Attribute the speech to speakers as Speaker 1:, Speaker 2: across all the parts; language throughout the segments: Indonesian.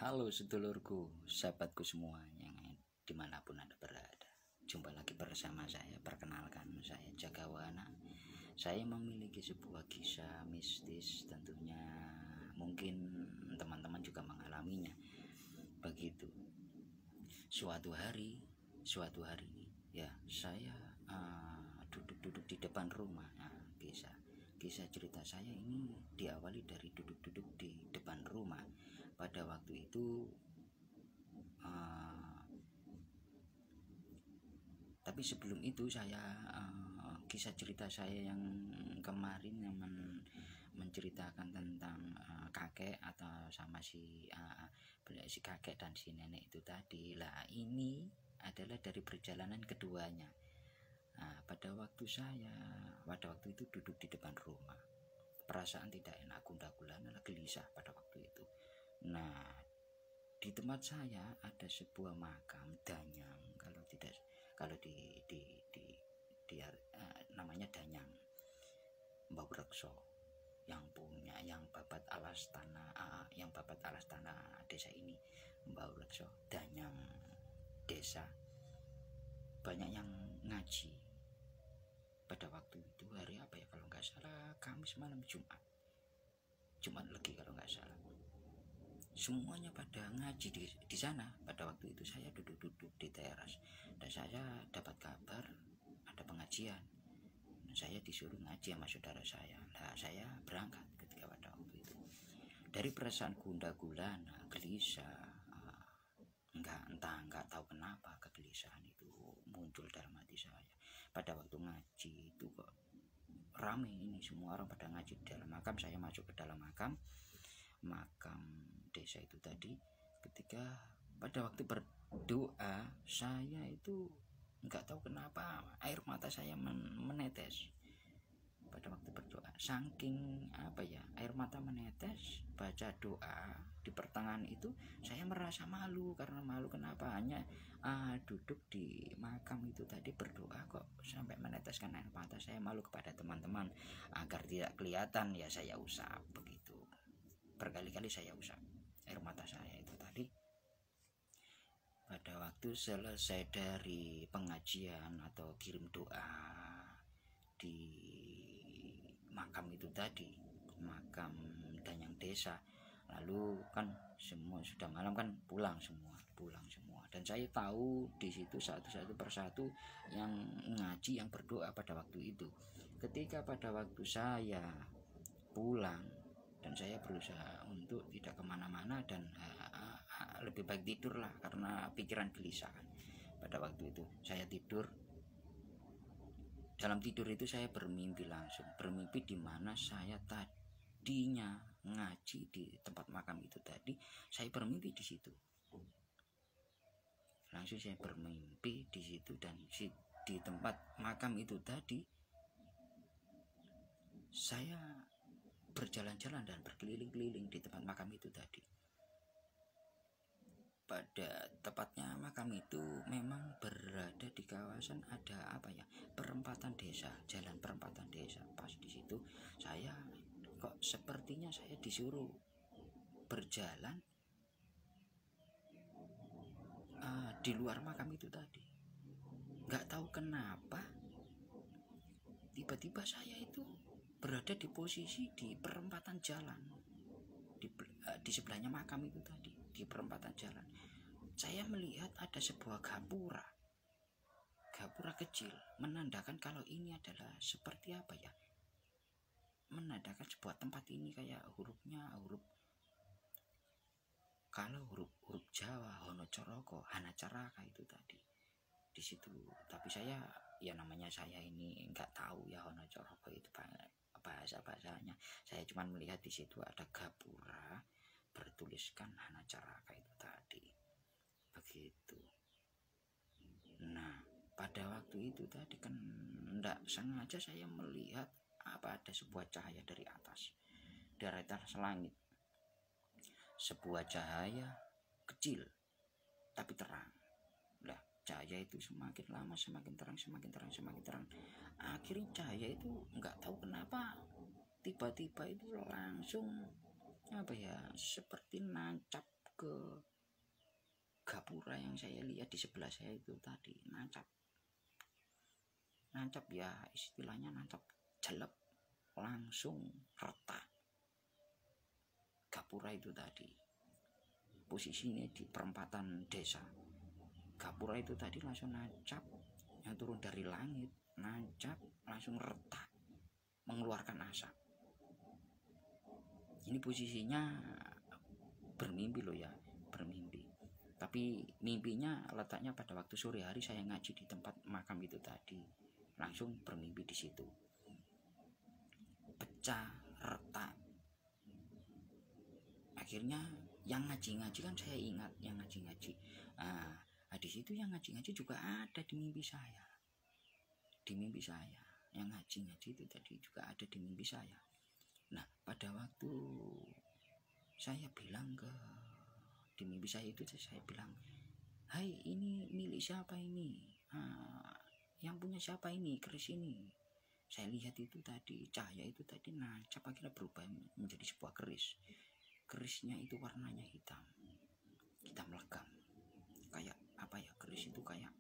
Speaker 1: Halo sedulurku, sahabatku semua yang dimanapun Anda berada. Jumpa lagi bersama saya, perkenalkan saya Jagawana. Saya memiliki sebuah kisah mistis, tentunya mungkin teman-teman juga mengalaminya. Begitu. Suatu hari ya saya duduk-duduk di depan rumah. Nah, kisah cerita saya ini diawali dari duduk-duduk di depan rumah. Pada waktu itu tapi sebelum itu saya kisah cerita saya yang kemarin yang menceritakan tentang kakek atau sama si kakek dan si nenek itu tadi lah, ini adalah dari perjalanan keduanya. Pada waktu itu duduk di depan rumah, perasaan tidak enak, gundah gulana, gelisah pada waktu itu. Nah, di tempat saya ada sebuah makam danyang, kalau namanya danyang Mbah Rekso, yang babat alas tanah desa ini, Mbah Rekso danyang desa. Banyak yang ngaji pada waktu itu. Hari apa ya, kalau nggak salah Kamis malam, Jumat Legi kalau nggak salah. Semuanya pada ngaji di sana. Pada waktu itu saya duduk-duduk di teras dan saya dapat kabar ada pengajian. Saya disuruh ngaji sama saudara saya. Nah, saya berangkat ketika pada waktu itu. Dari perasaan gundah gulana, gelisah, nggak tahu kenapa kegelisahan itu muncul dalam hati saya. Pada waktu ngaji itu kok rame, ini semua orang pada ngaji di dalam makam. Saya masuk ke dalam makam desa itu tadi. Ketika pada waktu berdoa, saya itu nggak tahu kenapa air mata saya menetes pada waktu berdoa. Saking air mata menetes baca doa di pertengahan itu, saya merasa malu. Karena malu kenapa? Hanya duduk di makam itu tadi berdoa kok sampai meneteskan air mata. Saya malu kepada teman-teman. Agar tidak kelihatan ya saya usap begitu. Berkali-kali saya usap air mata saya itu tadi. Pada waktu selesai dari pengajian atau kirim doa di makam itu tadi, makam danyang desa, lalu kan semua sudah malam kan, pulang semua. Dan saya tahu di situ satu persatu yang ngaji, yang berdoa pada waktu itu. Ketika pada waktu saya pulang dan saya berusaha untuk tidak kemana-mana dan lebih baik tidur lah karena pikiran gelisah. Pada waktu itu saya tidur. Dalam tidur itu saya bermimpi di mana saya tadinya ngaji di tempat makam itu tadi. Saya bermimpi di situ. Langsung saya bermimpi di situ, dan di tempat makam itu tadi saya berjalan-jalan dan berkeliling-keliling di tempat makam itu tadi. Pada tepatnya makam itu memang berada di kawasan ada perempatan desa, jalan perempatan desa. Pas di situ saya kok sepertinya saya disuruh berjalan di luar makam itu tadi. Nggak tahu kenapa tiba-tiba saya itu berada di posisi di perempatan jalan, di sebelahnya makam itu tadi, di perempatan jalan. Saya melihat ada sebuah gapura kecil, menandakan kalau ini adalah seperti menandakan sebuah tempat ini kayak huruf Jawa, Honocoroko, Hanacaraka itu tadi di situ. Tapi saya namanya saya ini nggak tahu ya Honocoroko itu bahasanya. Saya cuma melihat di situ ada gapura bertuliskan Hanacaraka itu tadi begitu. Nah, pada waktu itu tadi kan enggak sengaja saya melihat ada sebuah cahaya dari atas langit. Sebuah cahaya kecil tapi terang. Lah, cahaya itu semakin lama semakin terang. Akhirnya cahaya itu nggak tahu kenapa tiba-tiba itu langsung seperti nancap ke gapura yang saya lihat di sebelah saya itu tadi, nancap ya, istilahnya nancap jelek, langsung retak. Gapura itu tadi posisinya di perempatan desa. Gapura itu tadi langsung nancap, yang turun dari langit, nancap langsung retak, mengeluarkan asap. Ini posisinya bermimpi loh ya, bermimpi. Tapi mimpinya letaknya pada waktu sore hari saya ngaji di tempat makam itu tadi. Langsung bermimpi di situ. Pecah, retak. Akhirnya yang ngaji-ngaji kan saya ingat, yang ngaji-ngaji. Di situ yang ngaji-ngaji juga ada di mimpi saya. Di mimpi saya. Yang ngaji-ngaji itu tadi juga ada di mimpi saya. Nah, pada waktu saya bilang di mimpi saya itu, saya bilang, "Hai, ini milik siapa ini? Yang punya siapa ini? Keris ini." Saya lihat itu tadi, cahaya itu tadi nancap, akhirnya berubah menjadi sebuah keris. Kerisnya itu warnanya hitam legam. Kayak apa ya, keris itu kayak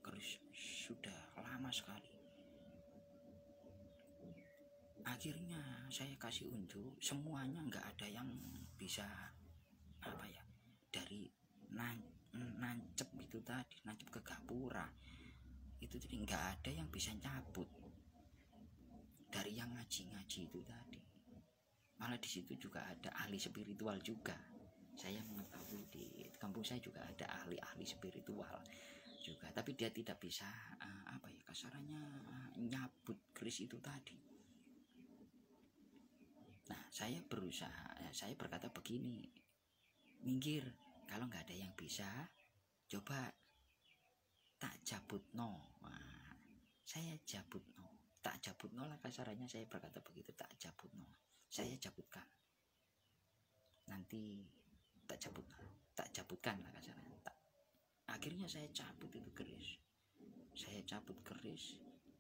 Speaker 1: keris sudah lama sekali. Akhirnya saya kasih unjuk, semuanya nggak ada yang bisa apa ya, dari nancep itu tadi, nancep ke gapura itu tadi, nggak ada yang bisa nyabut dari yang ngaji-ngaji itu tadi. Malah di situ juga ada ahli spiritual juga. Saya mengetahui di kampung saya juga ada ahli spiritual juga, tapi dia tidak bisa apa ya, kasarannya nyabut keris itu tadi. Nah, saya berusaha, saya berkata begini, minggir, kalau nggak ada yang bisa, coba tak jabut no. Saya jabut no, tak jabut no lah kasarannya, saya berkata begitu, tak jabut no, saya jabutkan, nanti tak jabutkan lah kasarannya. Akhirnya saya cabut itu keris,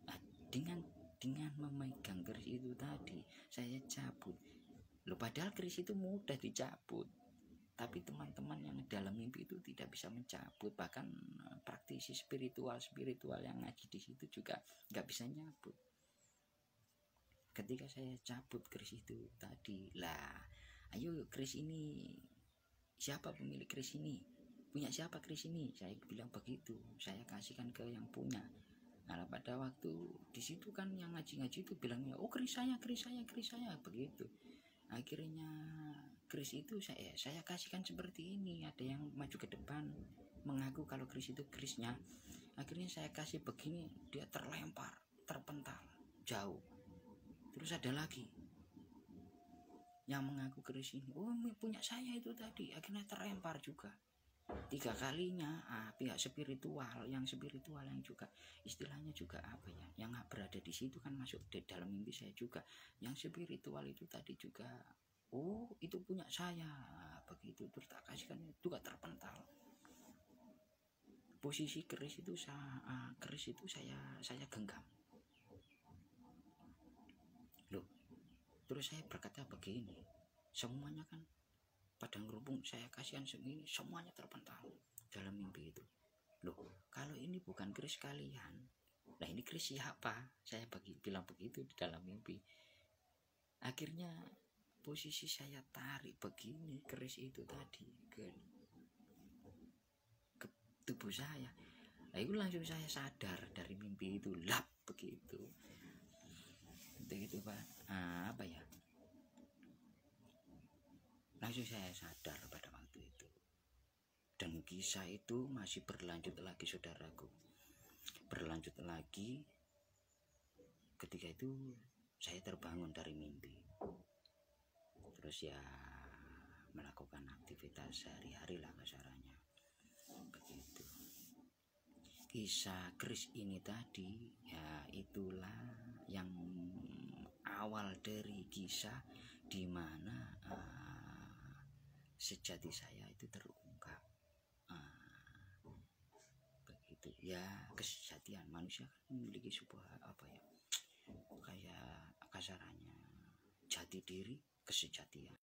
Speaker 1: nah, dengan memegang keris itu tadi, saya cabut. Loh, padahal keris itu mudah dicabut, tapi teman-teman yang dalam mimpi itu tidak bisa mencabut. Bahkan praktisi spiritual yang ngaji di situ juga nggak bisa nyabut. Ketika saya cabut keris itu tadi, lah, ayo keris ini, siapa pemilik keris ini? Punya siapa keris ini? Saya bilang begitu, saya kasihkan ke yang punya. Nah, pada waktu di situ kan yang ngaji-ngaji itu bilangnya, oh keris saya begitu. Akhirnya keris itu saya kasihkan seperti ini. Ada yang maju ke depan mengaku kalau keris itu kerisnya. Akhirnya saya kasih begini, dia terlempar, terpental jauh. Terus ada lagi yang mengaku keris ini, oh punya saya itu tadi. Akhirnya terlempar juga. 3 kalinya pihak spiritual yang juga istilahnya juga apa ya, yang berada di situ kan masuk di dalam mimpi saya juga. Yang spiritual itu tadi juga, oh itu punya saya, begitu. Terus tak kasihkan juga terpental. Posisi keris itu saya genggam. Loh, terus saya berkata begini, semuanya kan pada ngerubung, saya kasihan segini, semuanya terpental dalam mimpi itu. Loh, kalau ini bukan keris kalian, nah ini keris siapa? Saya bilang begitu di dalam mimpi. Akhirnya posisi saya tarik begini keris itu tadi ke tubuh saya. Nah, itu langsung saya sadar dari mimpi itu, lap begitu. Begitu Pak. Apa ya? Langsung saya sadar pada waktu itu. Dan kisah itu masih berlanjut lagi, saudaraku. Berlanjut lagi. Ketika itu saya terbangun dari mimpi. Terus ya melakukan aktivitas sehari-hari lah kasarannya. Begitu. Kisah keris ini tadi ya itulah yang awal dari kisah di mana sejati saya itu terungkap. Begitu ya, kesejatian manusia kan memiliki sebuah apa ya, kayak kasarannya jati diri, kesejatian.